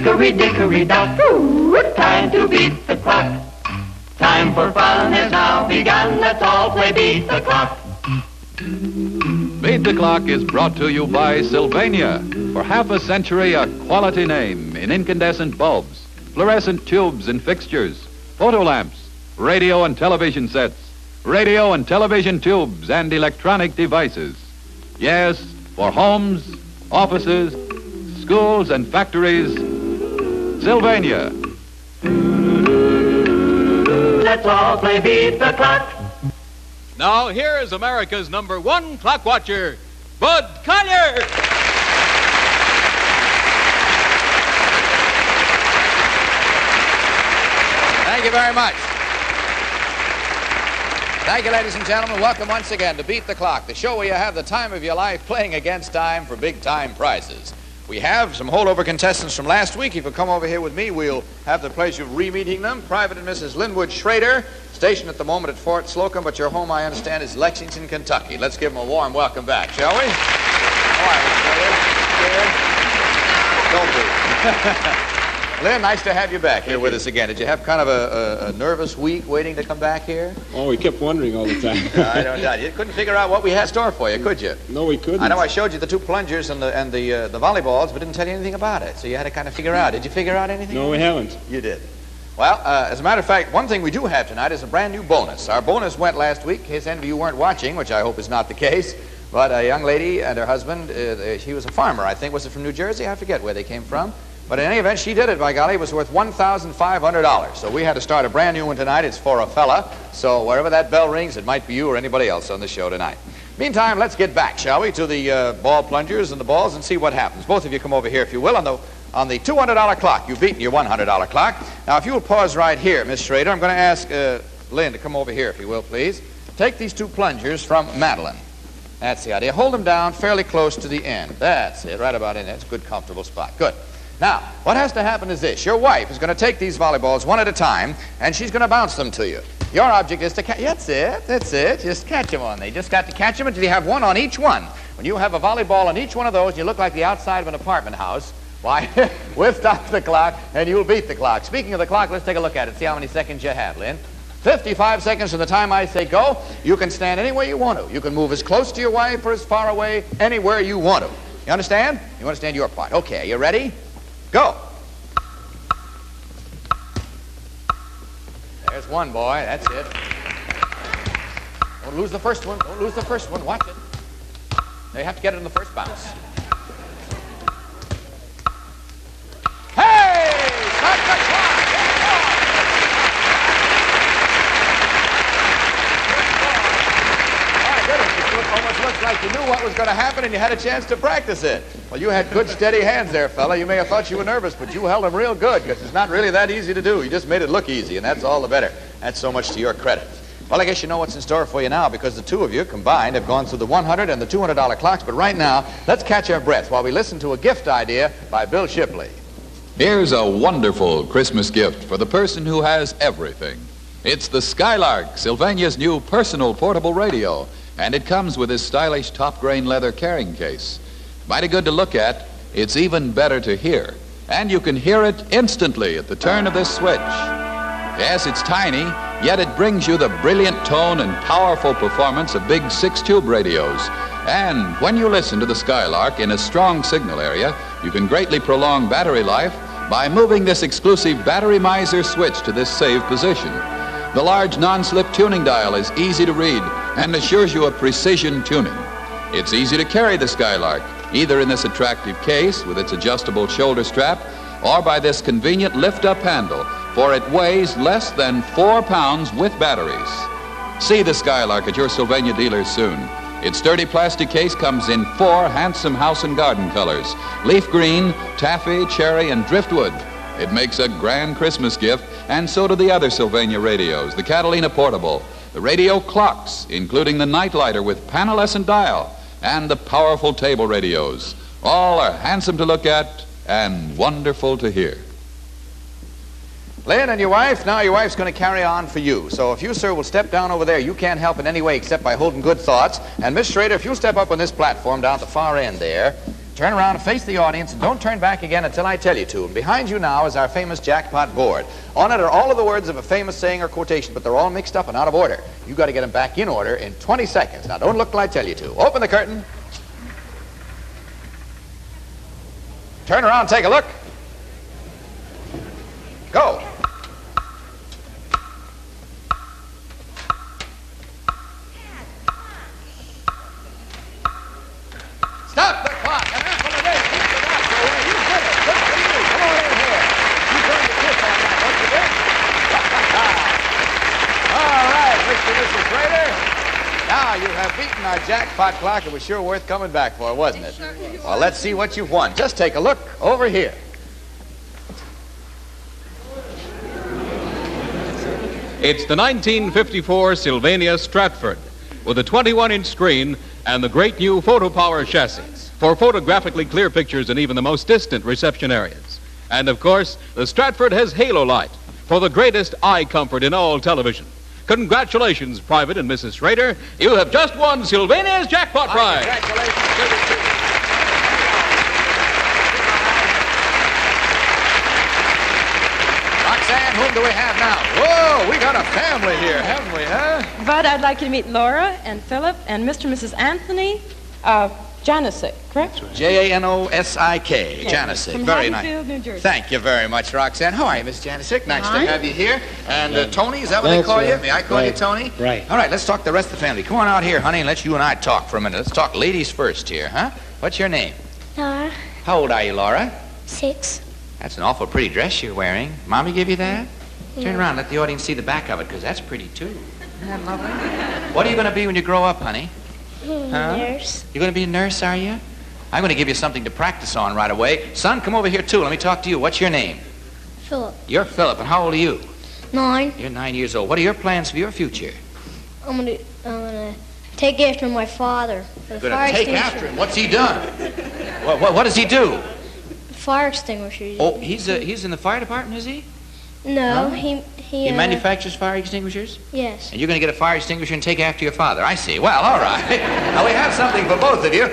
Hickory-dickory-dock, time to beat the clock. Time for fun has now begun, let's all play Beat the Clock. Beat the Clock is brought to you by Sylvania. For half a century, a quality name in incandescent bulbs, fluorescent tubes and fixtures, photo lamps, radio and television sets, radio and television tubes, and electronic devices. Yes, for homes, offices, schools, and factories, Sylvania. Let's all play Beat the Clock. Now, here is America's #1 clock watcher, Bud Collyer. Thank you very much. Thank you, ladies and gentlemen. Welcome once again to Beat the Clock, the show where you have the time of your life playing against time for big-time prizes. We have some holdover contestants from last week. If you'll come over here with me, we'll have the pleasure of re-meeting them. Private and Mrs. Linwood Schrader, stationed at the moment at Fort Slocum, but your home, I understand, is Lexington, Kentucky. Let's give them a warm welcome back, shall we? All right, Schrader. Don't be. Lynn, nice to have you back here with us again. Did you have kind of a nervous week waiting to come back here? Oh, we kept wondering all the time. I don't doubt. You couldn't figure out what we had in store for you, could you? No, we couldn't. I know I showed you the two plungers and the volleyballs, but didn't tell you anything about it. So you had to kind of figure out. Did you figure out anything? No, we haven't. You did. Well, as a matter of fact, one thing we do have tonight is a brand new bonus. Our bonus went last week, in case any of you weren't watching, which I hope is not the case. But a young lady and her husband, she was a farmer, I think. Was it from New Jersey? I forget where they came from. But in any event, she did it, by golly. It was worth $1,500. So we had to start a brand new one tonight. It's for a fella. So wherever that bell rings, it might be you or anybody else on the show tonight. Meantime, let's get back, shall we, to the ball plungers and the balls and see what happens. Both of you come over here, if you will, on the $200 clock. You've beaten your $100 clock. Now, if you will pause right here, Miss Schrader, I'm going to ask Lynn to come over here, if you will, please. Take these two plungers from Madeline. That's the idea. Hold them down fairly close to the end. That's it, right about in there. It's a good, comfortable spot. Good. Now, what has to happen is this. Your wife is going to take these volleyballs one at a time, and she's going to bounce them to you. Your object is to catch. That's it. Just catch them on there. You just got to catch them until you have one on each one. When you have a volleyball on each one of those, and you look like the outside of an apartment house, why, we'll stop the clock, and you'll beat the clock. Speaking of the clock, let's take a look at it. See how many seconds you have, Lynn. 55 seconds from the time I say go. You can stand anywhere you want to. You can move as close to your wife or as far away, anywhere you want to. You understand? You understand your part. Okay, are you ready? Go. There's one, boy. That's it. Don't lose the first one. Don't lose the first one. Watch it. Now you have to get it in the first bounce. Hey! Stop the clock! My goodness, it almost looks like you knew what was going to happen and you had a chance to practice it. Well, you had good, steady hands there, fella. You may have thought you were nervous, but you held them real good because it's not really that easy to do. You just made it look easy, and that's all the better. That's so much to your credit. Well, I guess you know what's in store for you now because the two of you combined have gone through the $100 and the $200 clocks. But right now, let's catch our breath while we listen to a gift idea by Bill Shipley. Here's a wonderful Christmas gift for the person who has everything. It's the Skylark, Sylvania's new personal portable radio, and it comes with this stylish top-grain leather carrying case. Mighty good to look at. It's even better to hear. And you can hear it instantly at the turn of this switch. Yes, it's tiny, yet it brings you the brilliant tone and powerful performance of big 6-tube radios. And when you listen to the Skylark in a strong signal area, you can greatly prolong battery life by moving this exclusive battery miser switch to this save position. The large non-slip tuning dial is easy to read and assures you of precision tuning. It's easy to carry the Skylark, either in this attractive case with its adjustable shoulder strap or by this convenient lift-up handle, for it weighs less than 4 pounds with batteries. See the Skylark at your Sylvania dealer soon. Its sturdy plastic case comes in 4 handsome house and garden colors: leaf green, taffy, cherry, and driftwood. It makes a grand Christmas gift, and so do the other Sylvania radios, the Catalina Portable, the radio clocks, including the Nightlighter with panelescent dial, and the powerful table radios. All are handsome to look at and wonderful to hear. Lynn and your wife, now your wife's going to carry on for you. So if you, sir, will step down over there, you can't help in any way except by holding good thoughts. And Miss Schrader, if you'll step up on this platform down at the far end there, Turn around and face the audience, and don't turn back again until I tell you to. And behind you now is our famous jackpot board. On it are all of the words of a famous saying or quotation, but they're all mixed up and out of order. You've got to get them back in order in 20 seconds. Now, don't look till I tell you to. Open the curtain. Turn around and take a look. Go. Stop the clock. An apple a day keeps the doctor away. You did it. Good for you. Come on in here. You turned the kiss on that, don't you, Dick? All right, Mr. and Mrs. Schrader. Now you have beaten our jackpot clock. It was sure worth coming back for, wasn't it? Well, let's see what you've won. Just take a look over here. It's the 1954 Sylvania Stratford with a 21-inch screen and the great new photo-power chassis for photographically clear pictures in even the most distant reception areas. And, of course, the Stratford has halo light for the greatest eye comfort in all television. Congratulations, Private and Mrs. Schrader. You have just won Sylvania's jackpot prize. Congratulations to the two. Roxanne, whom do we have now? Whoa, we got a family here, haven't we, huh? Bud, I'd like you to meet Laura and Philip and Mr. and Mrs. Anthony Janisic, correct? Janosik, Janisic. From Very Haddonfield, nice. New Jersey. Thank you very much, Roxanne. How are you, Miss Janisic? Nice to Fine. have you here. And Tony, is that what they call you? May I call you Tony? Right. All right, let's talk to the rest of the family. Come on out here, honey, and let you and I talk for a minute. Let's talk ladies first here, huh? What's your name? Laura, How old are you, Laura? 6. That's an awful pretty dress you're wearing. Mommy give you that? Turn around, let the audience see the back of it, because that's pretty, too. Isn't that lovely? What are you going to be when you grow up, honey? Nurse. You're going to be a nurse, are you? I'm going to give you something to practice on right away. Son, come over here, too. Let me talk to you. What's your name? Philip. You're Philip, and how old are you? 9. You're 9 years old. What are your plans for your future? I'm gonna take after my father. For the You're fire going to take extinguisher. after him. What's he done? What does he do? Fire extinguisher. Oh, he's in the fire department, is he? No, Huh? he He manufactures fire extinguishers? Yes. And you're going to get a fire extinguisher and take after your father. I see. Well, all right. Now, we have something for both of you.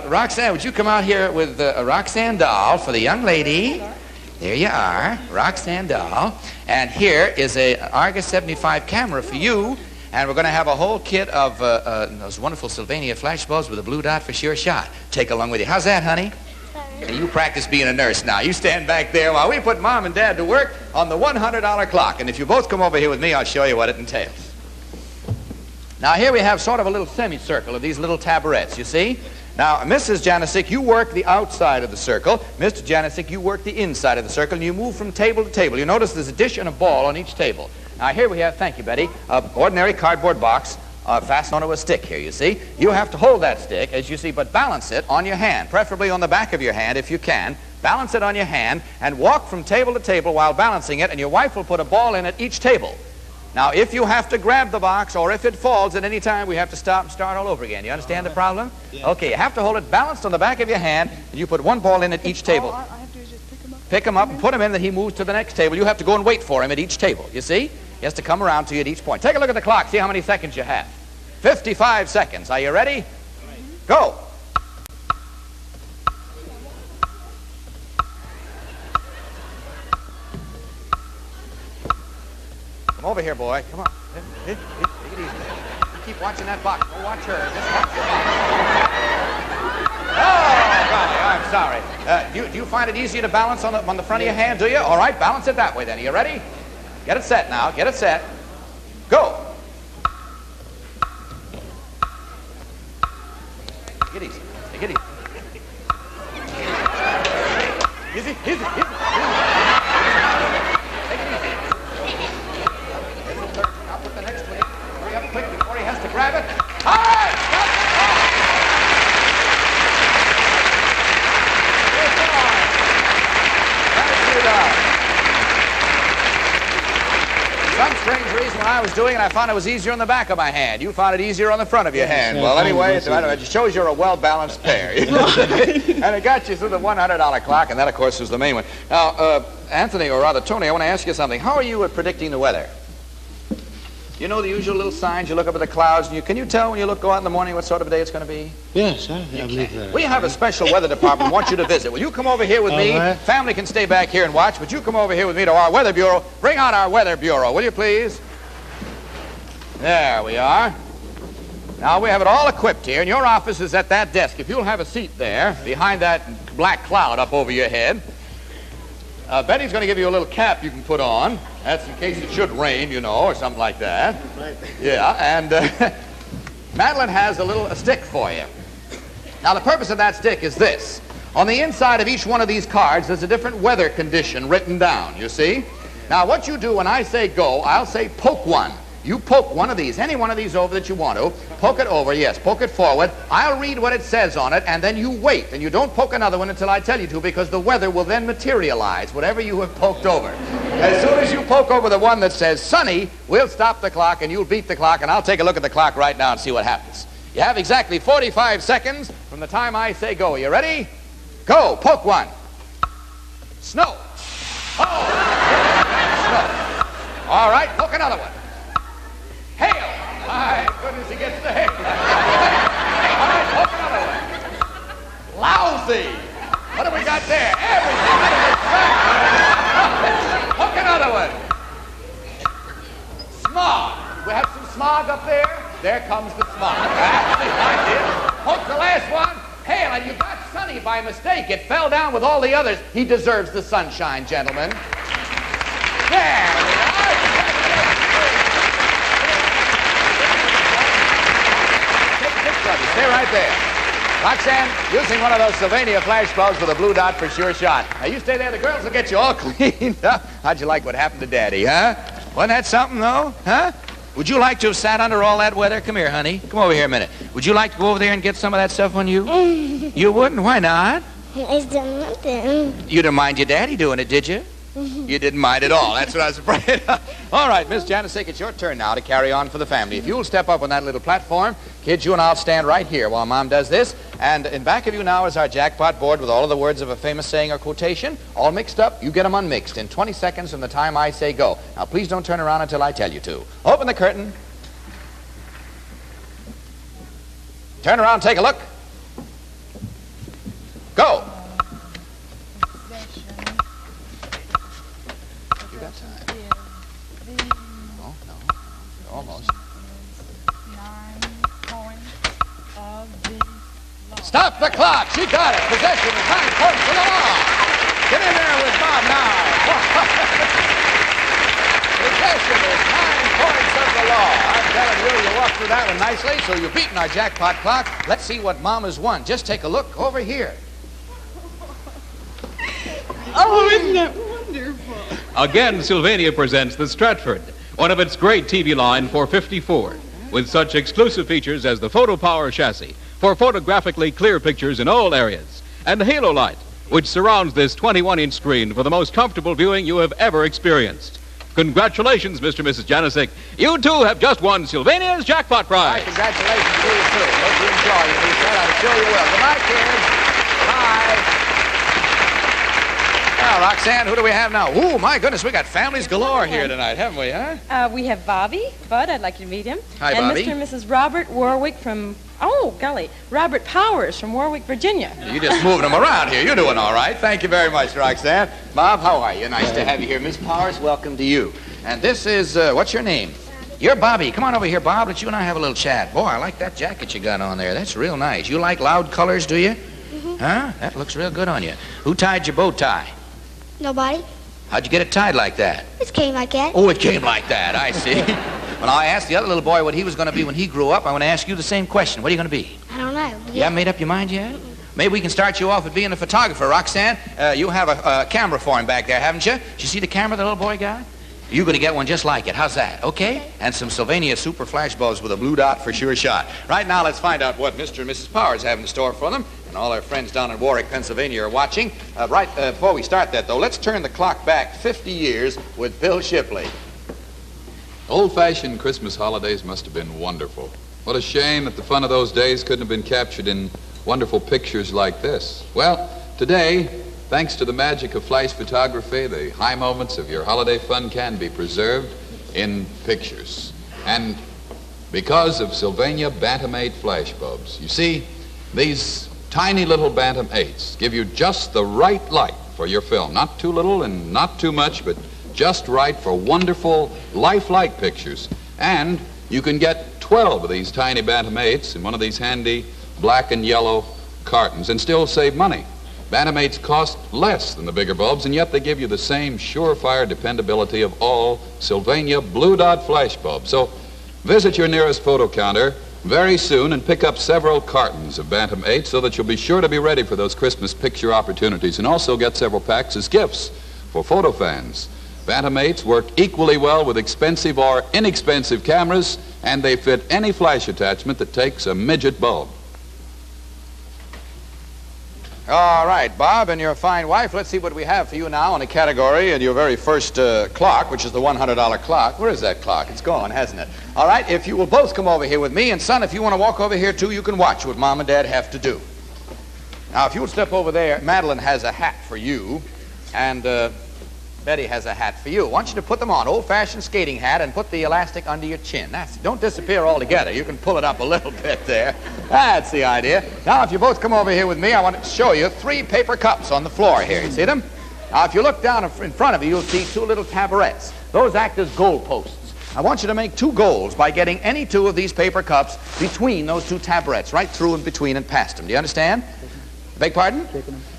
Roxanne, would you come out here with a Roxanne doll for the young lady? There you are, Roxanne doll. And here is a Argus 75 camera for you. And we're going to have a whole kit of those wonderful Sylvania flash bulbs with a blue dot for sure shot. Take along with you. How's that, honey? And you practice being a nurse now. You stand back there while we put Mom and Dad to work on the $100 clock. And if you both come over here with me, I'll show you what it entails. Now, here we have sort of a little semicircle of these little taburets, you see? Now, Mrs. Janisic, you work the outside of the circle. Mr. Janisic, you work the inside of the circle, and you move from table to table. You notice there's a dish and a ball on each table. Now, here we have, thank you, Betty, an ordinary cardboard box fastened onto a stick here, you see. You have to hold that stick, as you see, but balance it on your hand, preferably on the back of your hand if you can. Balance it on your hand and walk from table to table while balancing it, and your wife will put a ball in at each table. Now, if you have to grab the box or if it falls at any time, we have to stop and start all over again. You understand the problem? Yeah. Okay, you have to hold it balanced on the back of your hand, and you put one ball in at each table. All I have to do is just pick him up and put him in, then he moves to the next table. You have to go and wait for him at each table, you see? He has to come around to you at each point. Take a look at the clock. See how many seconds you have. 55 seconds. Are you ready? Go. Come over here, boy. Come on. Take it easy. You keep watching that box. Don't watch her. Just watch the box. Oh, golly, I'm sorry. Do you find it easier to balance on the front of your hand, do you? All right, balance it that way then. Are you ready? Get it set now. Get it set. Go. Take it easy. Take it easy. Easy, easy, easy. Take it easy. Here's the third. Now put the next one in. Hurry up quick before he has to grab it. All right! Stop the clock! Good job. Thank you, Doc. Some strange reason when I was doing it, I found it was easier on the back of my hand. You found it easier on the front of your hand. Well, anyway, it shows you're a well-balanced pair. And it got you through the $100 clock, and that, of course, was the main one. Now, Anthony, or rather Tony, I want to ask you something. How are you at predicting the weather? You know the usual little signs. You look up at the clouds, and can you tell when you go out in the morning what sort of a day it's going to be? Yes, I believe that. We have a special weather department want you to visit. Will you come over here with me? Right. Family can stay back here and watch, but you come over here with me to our weather bureau. Bring out our weather bureau, will you please? There we are. Now, we have it all equipped here, and your office is at that desk. If you'll have a seat there, behind that black cloud up over your head. Betty's going to give you a little cap you can put on. That's in case it should rain, you know, or something like that. Right. Yeah, and Madeline has a stick for you. Now, the purpose of that stick is this. On the inside of each one of these cards, there's a different weather condition written down, you see? Now, what you do when I say go, I'll say poke one. You poke one of these, any one of these over that you want to. Poke it over, yes, poke it forward. I'll read what it says on it, and then you wait. And you don't poke another one until I tell you to, because the weather will then materialize, whatever you have poked over. As soon as you poke over the one that says sunny, we'll stop the clock, and you'll beat the clock, and I'll take a look at the clock right now and see what happens. You have exactly 45 seconds from the time I say go. You ready? Go. Poke one. Snow. Oh! Snow. All right, poke another one. Hail! My goodness, he gets the hail. All right, poke another one. Lousy! What have we got there? Everything out of the track. Poke another one. Smog. We have some smog up there. There comes the smog. That's the idea. Poke the last one. Hail, and you got sunny by mistake. It fell down with all the others. He deserves the sunshine, gentlemen. There we are. Stay right there. Roxanne, using one of those Sylvania flash bulbs with a blue dot for sure shot. Now, you stay there. The girls will get you all cleaned up. How'd you like what happened to Daddy, huh? Wasn't that something, though? Huh? Would you like to have sat under all that weather? Come here, honey. Come over here a minute. Would you like to go over there and get some of that stuff on you? You wouldn't? Why not? It's done nothing. You didn't mind your daddy doing it, did you? You didn't mind at all. That's what I was afraid of. All right, Miss Janicek, it's your turn now to carry on for the family. If you'll step up on that little platform, kids, you and I'll stand right here while Mom does this. And in back of you now is our jackpot board with all of the words of a famous saying or quotation, all mixed up. You get them unmixed in 20 seconds from the time I say go. Now, please don't turn around until I tell you to. Open the curtain. Turn around, take a look. Go. You got time. Oh, no. Almost. Stop the clock. She got it. Possession is 9 points to the law. Get in there with Bob now. Possession is 9 points of the law. I'm telling you, you walked through that one nicely, so you've beaten our jackpot clock. Let's see what Mom has won. Just take a look over here. Oh, isn't that wonderful? Again, Sylvania presents the Stratford, one of its great TV line for 54, with such exclusive features as the Photo Power chassis for photographically clear pictures in all areas, and Halo Light, which surrounds this 21-inch screen for the most comfortable viewing you have ever experienced. Congratulations, Mr. and Mrs. Janicek. You too have just won Sylvania's jackpot prize. Right, congratulations to you, too. Hope you enjoy it. I'm sure you will. Good night, kids. Bye. Now, Roxanne, who do we have now? Ooh, my goodness, we got families galore here tonight, haven't we, huh? We have Bobby. Bud, I'd like you to meet him. Hi, and Bobby. Mr. and Mrs. Robert Warwick from, Robert Powers from Warwick, Virginia. You're just moving them around here. You're doing all right. Thank you very much, Roxanne. Bob, how are you? Nice to have you here. Miss Powers, welcome to you. And this is, what's your name? You're Bobby. Come on over here, Bob. Let you and I have a little chat. Boy, I like that jacket you got on there. That's real nice. You like loud colors, do you? Mm-hmm. Huh? That looks real good on you. Who tied your bow tie? Nobody. How'd you get it tied like that? It came like that. Oh, it came like that. I see. When I asked the other little boy what he was going to be when he grew up, I want to ask you the same question. What are you going to be? I don't know. You haven't made up your mind yet? Maybe we can start you off with being a photographer. Roxanne, you have a camera for him back there, haven't you? Did you see the camera the little boy got? You're going to get one just like it. How's that? Okay? And some Sylvania super flash bulbs with a blue dot for sure shot. Right now, let's find out what Mr. and Mrs. Powers have in store for them. And all our friends down in Warwick, Pennsylvania are watching. Before we start that, though, let's turn the clock back 50 years with Bill Shipley. Old-fashioned Christmas holidays must have been wonderful. What a shame that the fun of those days couldn't have been captured in wonderful pictures like this. Well, today, thanks to the magic of flash photography, the high moments of your holiday fun can be preserved in pictures. And because of Sylvania Bantam 8 flash bulbs. You see, these tiny little Bantam 8s give you just the right light for your film. Not too little and not too much, but just right for wonderful lifelike pictures. And you can get 12 of these tiny Bantam 8s in one of these handy black and yellow cartons and still save money. Bantam 8s cost less than the bigger bulbs, and yet they give you the same surefire dependability of all Sylvania Blue Dot flash bulbs. So visit your nearest photo counter very soon and pick up several cartons of Bantam 8 so that you'll be sure to be ready for those Christmas picture opportunities, and also get several packs as gifts for photo fans. Bantam 8s work equally well with expensive or inexpensive cameras, and they fit any flash attachment that takes a midget bulb. All right, Bob and your fine wife, let's see what we have for you now in a category and your very first clock, which is the $100 clock. Where is that clock? It's gone, hasn't it? All right, if you will both come over here with me, and son, if you want to walk over here too, you can watch what Mom and Dad have to do. Now, if you will step over there, Madeline has a hat for you, and Betty has a hat for you. I want you to put them on, old-fashioned skating hat, and put the elastic under your chin. Don't disappear altogether. You can pull it up a little bit there. That's the idea. Now, if you both come over here with me, I want to show you 3 paper cups on the floor here. You see them? Now, if you look down in front of you, you'll see 2 little tabourets. Those act as goal posts. I want you to make 2 goals by getting any 2 of these paper cups between those 2 tabourets, right through and between and past them. Do you understand? Beg pardon?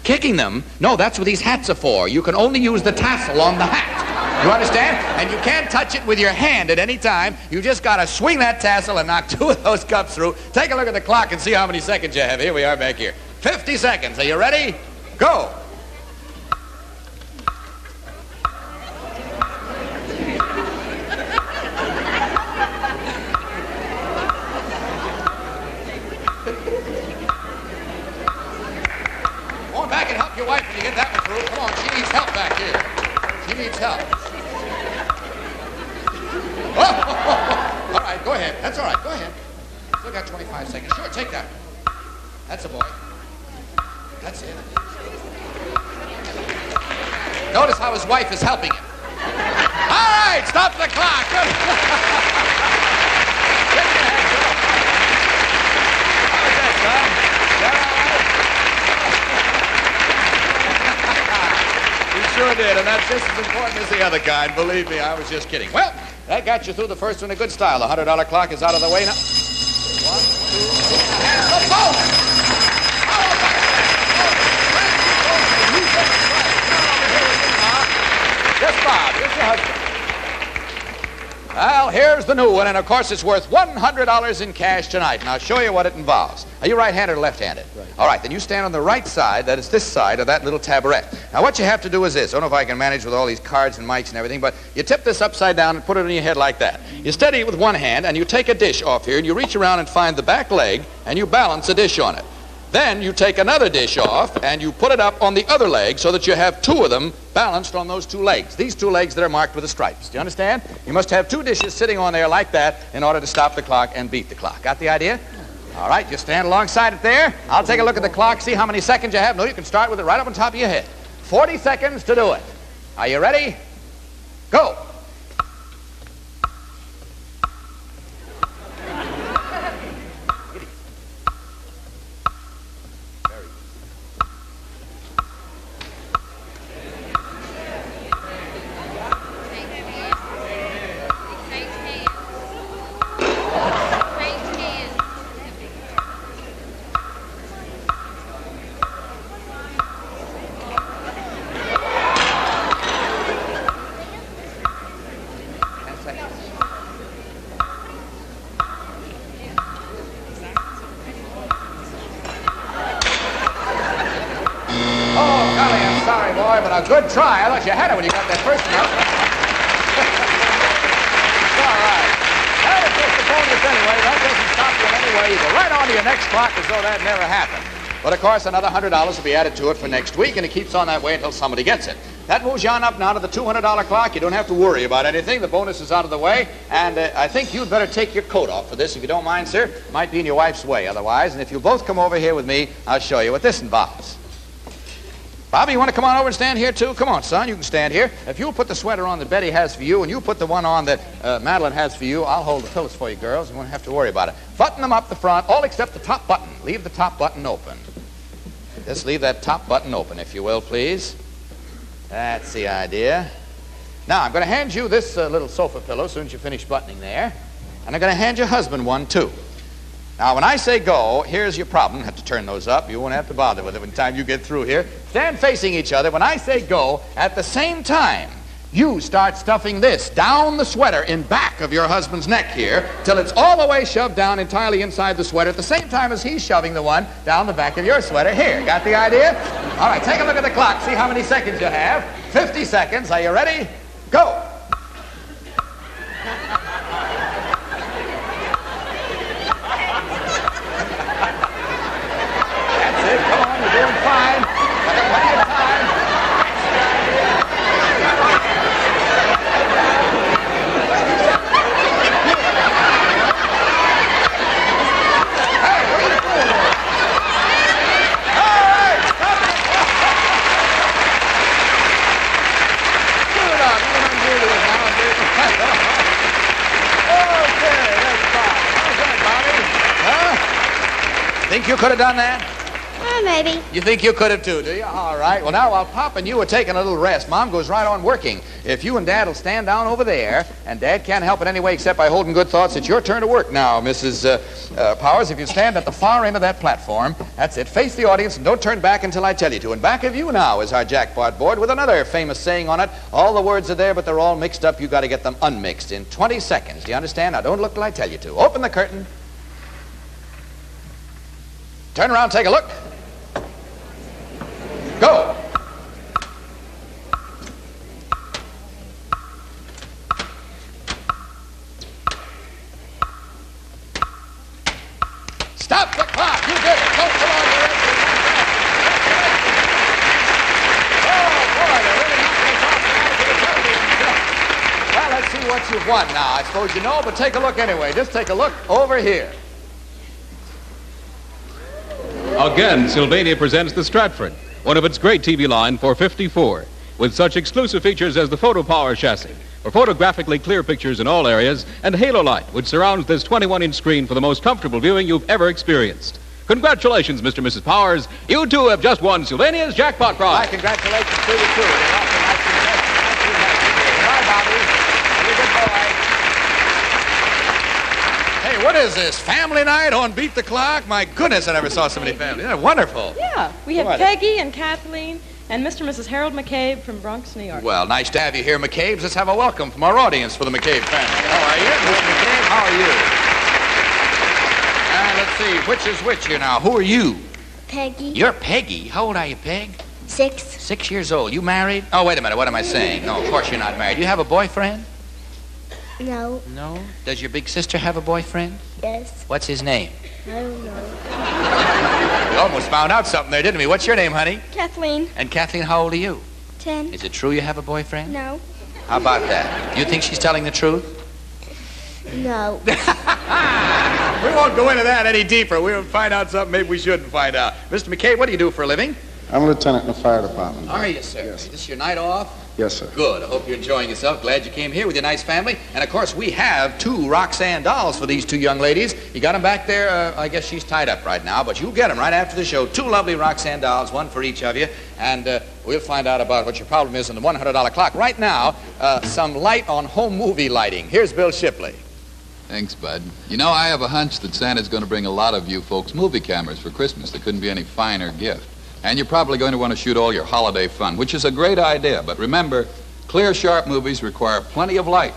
Kicking them? No, that's what these hats are for. You can only use the tassel on the hat. You understand? And you can't touch it with your hand at any time. You just got to swing that tassel and knock 2 of those cups through. Take a look at the clock and see how many seconds you have. Here we are back here. 50 seconds. Are you ready? Go. Back and help your wife when you get that one through. Come on, she needs help back here. She needs help. Oh, all right, go ahead. That's all right, go ahead. Still got 25 seconds. Sure, take that. That's a boy. That's it. Notice how his wife is helping him. All right, stop the clock. Good. Get your head, Joe. How's that, son? Sure did, and that's just as important as the other kind. Believe me, I was just kidding. Well, that got you through the first one in good style. The $100 clock is out of the way now. 1, 2, 3, and the bonus! Yes, Bob, here's your husband. Well, here's the new one, and of course it's worth $100 in cash tonight, and I'll show you what it involves. Are you right-handed or left-handed? Right. All right, then you stand on the right side, that is this side of that little taboret. Now what you have to do is this. I don't know if I can manage with all these cards and mics and everything, but you tip this upside down and put it on your head like that. You steady it with one hand, and you take a dish off here, and you reach around and find the back leg, and you balance a dish on it. Then you take another dish off and you put it up on the other leg so that you have 2 of them balanced on those 2 legs. These 2 legs that are marked with the stripes. Do you understand? You must have 2 dishes sitting on there like that in order to stop the clock and beat the clock. Got the idea? All right, you stand alongside it there. I'll take a look at the clock, see how many seconds you have. No, you can start with it right up on top of your head. 40 seconds to do it. Are you ready? Go. But a good try. I thought you had it when you got that first one up. All right. That is just a bonus anyway. That doesn't stop you in any way. You go right on to your next clock as though that never happened. But, of course, another $100 will be added to it for next week, and it keeps on that way until somebody gets it. That moves you on up now to the $200 clock. You don't have to worry about anything. The bonus is out of the way. And I think you'd better take your coat off for this, if you don't mind, sir. It might be in your wife's way otherwise. And if you both come over here with me, I'll show you what this involves. Bobby, you want to come on over and stand here, too? Come on, son, you can stand here. If you'll put the sweater on that Betty has for you, and you put the one on that Madeline has for you, I'll hold the pillows for you, girls. You won't have to worry about it. Button them up the front, all except the top button. Leave the top button open. Just leave that top button open, if you will, please. That's the idea. Now, I'm going to hand you this little sofa pillow as soon as you finish buttoning there. And I'm going to hand your husband one, too. Now, when I say go, here's your problem. You have to turn those up. You won't have to bother with it by the time you get through here. Stand facing each other. When I say go, at the same time, you start stuffing this down the sweater in back of your husband's neck here till it's all the way shoved down entirely inside the sweater at the same time as he's shoving the one down the back of your sweater here. Got the idea? All right, take a look at the clock. See how many seconds you have. 50 seconds. Are you ready? Go. Think you could have done that? Maybe. You think you could have too, do you? All right. Well, now while Pop and you are taking a little rest, Mom goes right on working. If you and Dad will stand down over there, and Dad can't help it anyway except by holding good thoughts, it's your turn to work now, Mrs. Powers. If you stand at the far end of that platform, that's it. Face the audience and don't turn back until I tell you to. And back of you now is our jackpot board with another famous saying on it. All the words are there, but they're all mixed up. You've got to get them unmixed in 20 seconds. Do you understand? Now, don't look till I tell you to. Open the curtain. Turn around, take a look. Go. Stop the clock. You did it. Don't come on. Oh, boy, they're really knocking us off the edge of the television set. Well, let's see what you've won now. I suppose you know, but take a look anyway. Just take a look over here. Again, Sylvania presents the Stratford, one of its great TV line for 54, with such exclusive features as the Photo Power chassis, for photographically clear pictures in all areas, and halo light, which surrounds this 21-inch screen for the most comfortable viewing you've ever experienced. Congratulations, Mr. and Mrs. Powers. You two have just won Sylvania's jackpot prize. My congratulations to you, too. You're awfully nice and nice to have you here. Goodbye, Bobby. You're a good boy. Hey, what is this? Family night on Beat the Clock? My goodness, I never saw so many families. Isn't that wonderful? Yeah, we have Peggy and Kathleen and Mr. and Mrs. Harold McCabe from Bronx, New York. Well, nice to have you here, McCabe's. Let's have a welcome from our audience for the McCabe family. How are you? Mr. McCabe, how are you? Let's see, which is which here now? Who are you? Peggy. You're Peggy. How old are you, Peg? 6. 6 years old. You married? Oh, wait a minute. What am I saying? No, of course you're not married. You have a boyfriend? No. No? Does your big sister have a boyfriend? Yes. What's his name? I don't know. We almost found out something there, didn't we? What's your name, honey? Kathleen. And Kathleen, how old are you? 10. Is it true you have a boyfriend? No. How about that? Do you think she's telling the truth? No. We won't go into that any deeper. We'll find out something maybe we shouldn't find out. Mr. McCabe, what do you do for a living? I'm a lieutenant in the fire department. Are you, sir? Yes. Is this your night off? Yes, sir. Good. I hope you're enjoying yourself. Glad you came here with your nice family. And, of course, we have 2 Roxanne dolls for these 2 young ladies. You got them back there? I guess she's tied up right now, but you'll get them right after the show. 2 lovely Roxanne dolls, one for each of you. And we'll find out about what your problem is in the $100 clock. Right now, some light on home movie lighting. Here's Bill Shipley. Thanks, Bud. You know, I have a hunch that Santa's going to bring a lot of you folks movie cameras for Christmas. There couldn't be any finer gift. And you're probably going to want to shoot all your holiday fun, which is a great idea. But remember, clear, sharp movies require plenty of light.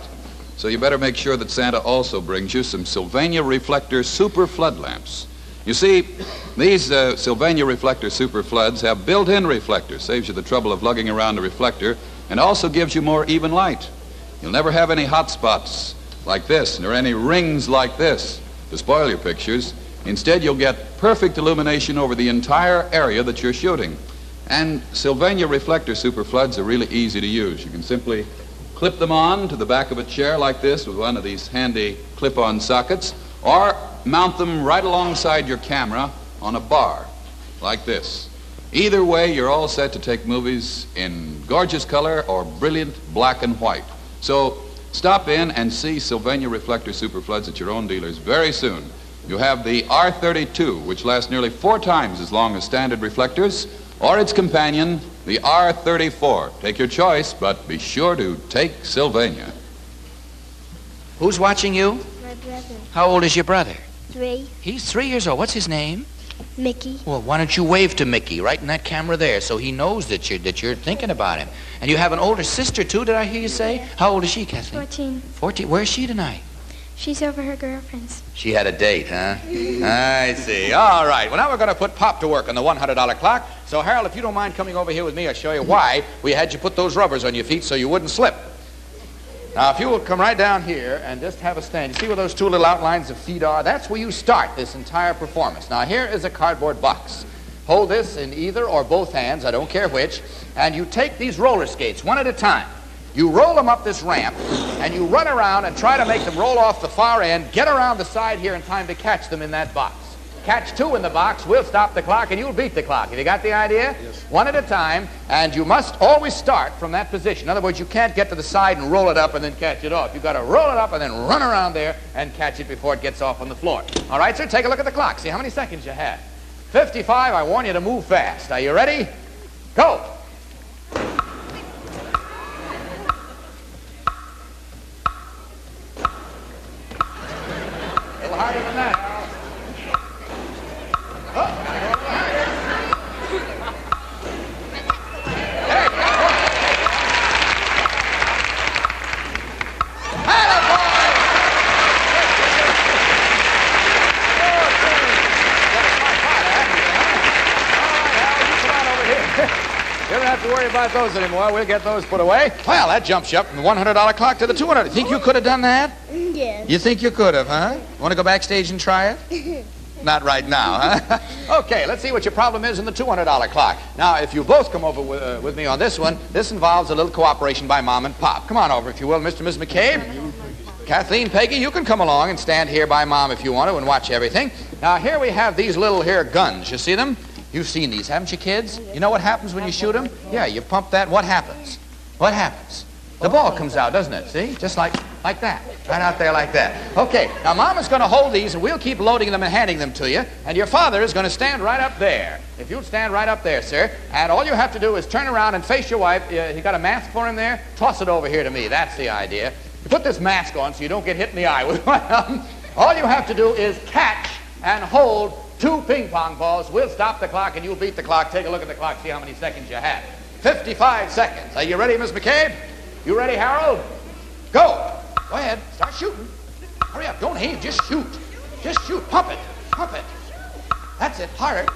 So you better make sure that Santa also brings you some Sylvania Reflector Super Flood lamps. You see, these Sylvania Reflector Super Floods have built-in reflectors. Saves you the trouble of lugging around a reflector and also gives you more even light. You'll never have any hot spots like this, nor any rings like this to spoil your pictures. Instead, you'll get perfect illumination over the entire area that you're shooting. And Sylvania Reflector Super Floods are really easy to use. You can simply clip them on to the back of a chair like this with one of these handy clip-on sockets, or mount them right alongside your camera on a bar like this. Either way, you're all set to take movies in gorgeous color or brilliant black and white. So stop in and see Sylvania Reflector Super Floods at your own dealers very soon. You have the R32, which lasts nearly 4 times as long as standard reflectors, or its companion, the R34. Take your choice, but be sure to take Sylvania. Who's watching you? My brother. How old is your brother? 3. He's 3 years old. What's his name? Mickey. Well, why don't you wave to Mickey right in that camera there so he knows that you're thinking about him. And you have an older sister, too, did I hear you say? How old is she, Kathleen? 14. 14. Where's she tonight? She's over her girlfriend's. She had a date, huh? I see. All right. Well, now we're going to put Pop to work on the $100 clock. So, Harold, if you don't mind coming over here with me, I'll show you why we had you put those rubbers on your feet so you wouldn't slip. Now, if you will come right down here and just have a stand. You see where those 2 little outlines of feet are? That's where you start this entire performance. Now, here is a cardboard box. Hold this in either or both hands, I don't care which, and you take these roller skates one at a time. You roll them up this ramp, and you run around and try to make them roll off the far end, get around the side here in time to catch them in that box. Catch 2 in the box, we'll stop the clock, and you'll beat the clock. Have you got the idea? Yes. One at a time, and you must always start from that position. In other words, you can't get to the side and roll it up and then catch it off. You've got to roll it up and then run around there and catch it before it gets off on the floor. All right, sir, take a look at the clock. See how many seconds you have. 55, I warn you to move fast. Are you ready? Go! A little harder than that. You don't have to worry about those anymore. We'll get those put away. Well, that jumps you up from the $100 clock to the $200. You think you could have done that? Yes. You think you could have, huh? Want to go backstage and try it? Not right now, huh? Okay, let's see what your problem is in the $200 clock. Now, if you both come over with me on this one, this involves a little cooperation by Mom and Pop. Come on over, if you will, Mr. and Ms. McCabe. Kathleen, Peggy, you can come along and stand here by Mom if you want to and watch everything. Now, here we have these little here guns. You see them? You've seen these, haven't you, kids? You know what happens when you shoot them? Yeah, you pump that. What happens? What happens? The ball comes out, doesn't it? See? Just like that. Right out there like that. Okay, now Mama's going to hold these, and we'll keep loading them and handing them to you. And your father is going to stand right up there. If you'll stand right up there, sir. And all you have to do is turn around and face your wife. You got a mask for him there? Toss it over here to me. That's the idea. You put this mask on so you don't get hit in the eye with one of them. All you have to do is catch and hold 2 ping pong balls. We'll stop the clock and you'll beat the clock. Take a look at the clock, see how many seconds you have. 55 seconds. Are you ready, Miss McCabe? You ready, Harold? Go. Go ahead. Start shooting. Hurry up. Don't aim. Just shoot. Just shoot. Pump it. Pump it. That's it. Harder.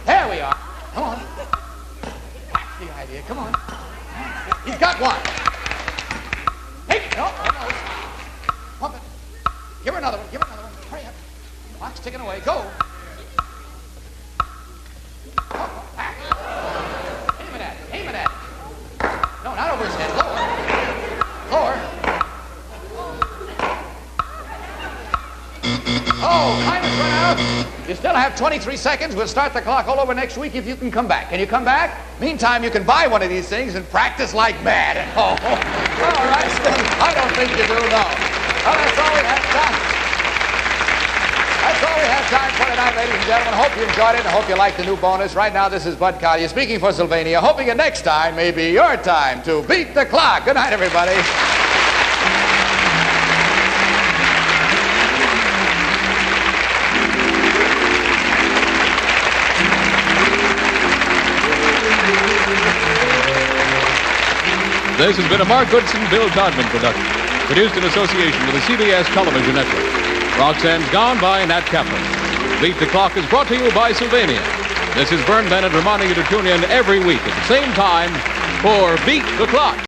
There we are. Come on. That's the idea. Come on. He's got one. Hey, no, almost. Pump it. Give her another one. Give her another one. Hurry up. Clock's ticking away. Go. Aim it at it. Aim it at it. No, not over his head. Lower. Lower. Oh, time has run out. You still have 23 seconds. We'll start the clock all over next week if you can come back. Can you come back? Meantime, you can buy one of these things and practice like mad at home. All right, I don't think you do, no. Well, that's all we have time. That's all we have time for tonight, ladies and gentlemen. Hope you enjoyed it. I hope you liked the new bonus. Right now, this is Bud Collier speaking for Sylvania, hoping that next time may be your time to beat the clock. Good night, everybody. This has been a Mark Goodson, Bill Todman production, produced in association with the CBS Television Network. Roxanne's Gone by Nat Kaplan. Beat the Clock is brought to you by Sylvania. This is Vern Bennett reminding you to tune in every week at the same time for Beat the Clock.